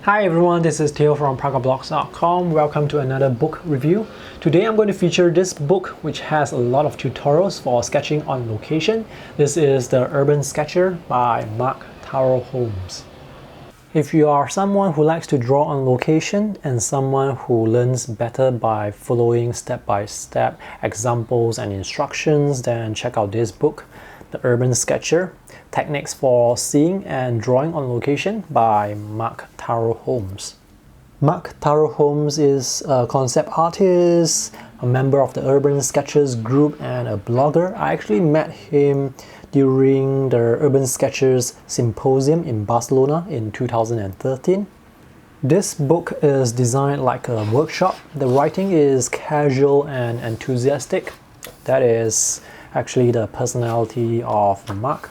Hi everyone, this is Theo from PragaBlogs.com. Welcome to another book review. Today I'm going to feature this book which has a lot of tutorials for sketching on location. This is The Urban Sketcher by Marc Taro Holmes. If you are someone who likes to draw on location and someone who learns better by following step-by-step examples and instructions, then check out this book, The Urban Sketcher, Techniques for Seeing and Drawing on Location by Marc Taro Holmes. Marc Taro Holmes is a concept artist, a member of the Urban Sketchers group, and a blogger. I actually met him during the Urban Sketchers Symposium in Barcelona in 2013. This book is designed like a workshop. The writing is casual and enthusiastic. That is actually the personality of Marc.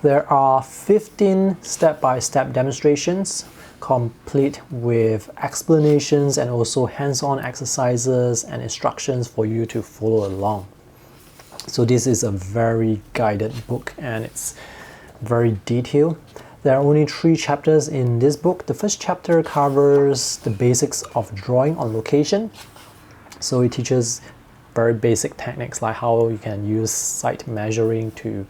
There are 15 step-by-step demonstrations, complete with explanations and also hands-on exercises and instructions for you to follow along. So this is a very guided book and it's very detailed. There are only 3 chapters in this book. The first chapter covers the basics of drawing on location. So it teaches very basic techniques like how you can use sight measuring to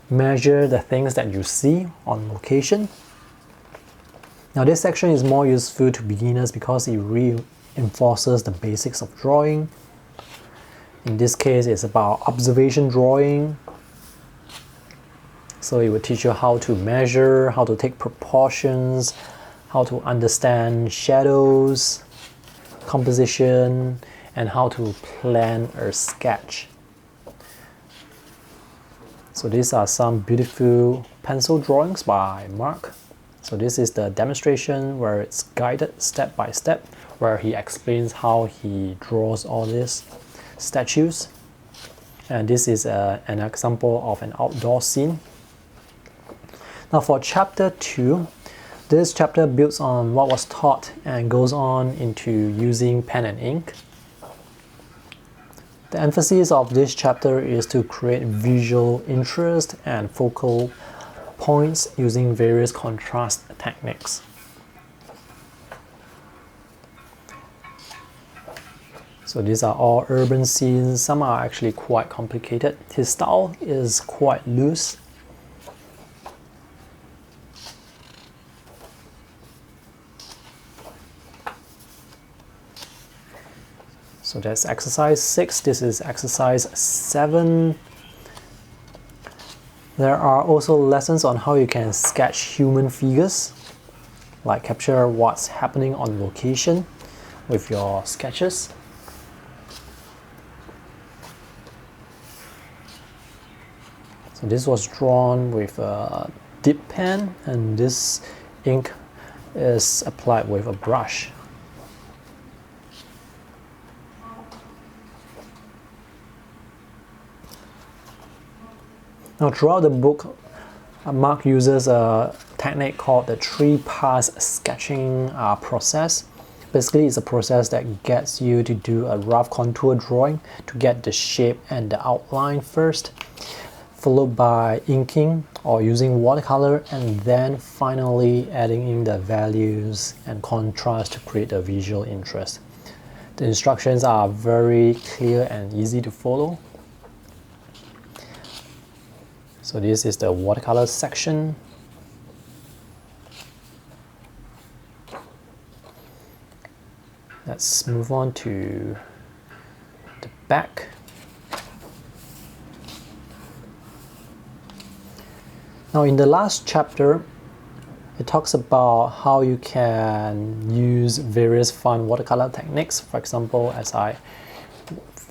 measure the things that you see on location. Now this section is more useful to beginners because it reinforces the basics of drawing. In this case, it's about observation drawing. So it will teach you how to measure, how to take proportions, how to understand shadows, composition, and how to plan a sketch. So these are some beautiful pencil drawings by Marc. So this is the demonstration where it's guided step by step, where he explains how he draws all these statues. And this is an example of an outdoor scene. Now for chapter 2, this chapter builds on what was taught and goes on into using pen and ink. The emphasis of this chapter is to create visual interest and focal points using various contrast techniques. So these are all urban scenes. Some are actually quite complicated. His style is quite loose. So that's exercise 6. This is exercise 7. There are also lessons on how you can sketch human figures, like capture what's happening on location with your sketches. So this was drawn with a dip pen, and this ink is applied with a brush. Now throughout the book, Marc uses a technique called the 3-pass sketching process. Basically, it's a process that gets you to do a rough contour drawing to get the shape and the outline first, followed by inking or using watercolor, and then finally adding in the values and contrast to create a visual interest. The instructions are very clear and easy to follow. So this is the watercolor section. Let's move on to the back. Now in the last chapter, it talks about how you can use various fun watercolor techniques. For example, as I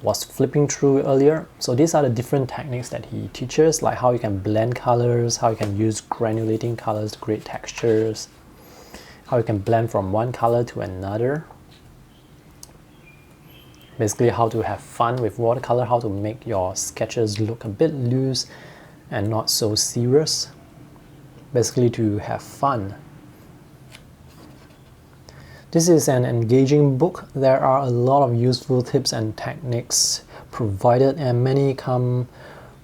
was flipping through earlier. So these are the different techniques that he teaches, like how you can blend colors, how you can use granulating colors to create textures, how you can blend from one color to another. Basically how to have fun with watercolor, how to make your sketches look a bit loose and not so serious. Basically to have fun. This is an engaging book. There are a lot of useful tips and techniques provided, and many come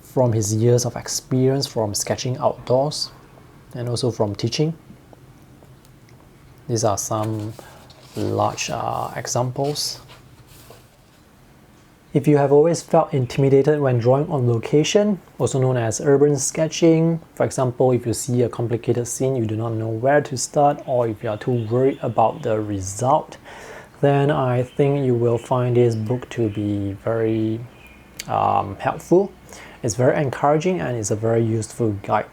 from his years of experience from sketching outdoors and also from teaching. These are some large examples. If you have always felt intimidated when drawing on location, also known as urban sketching, for example, if you see a complicated scene, you do not know where to start, or if you are too worried about the result, then I think you will find this book to be very helpful. It's very encouraging and it's a very useful guide.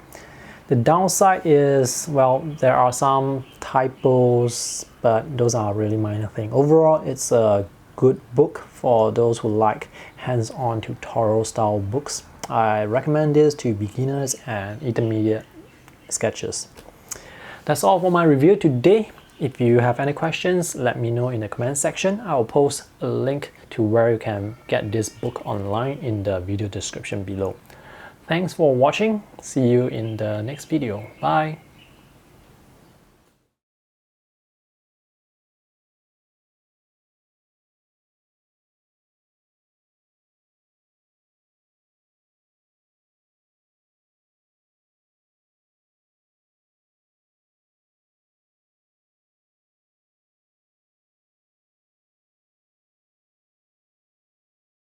The downside is, well, there are some typos, but those are really minor things. Overall, it's a good book for those who like hands-on tutorial style books. I recommend this to beginners and intermediate sketchers. That's all for my review today. If you have any questions, let me know in the comment section. I will post a link to where you can get this book online in the video description below. Thanks for watching. See you in the next video. Bye.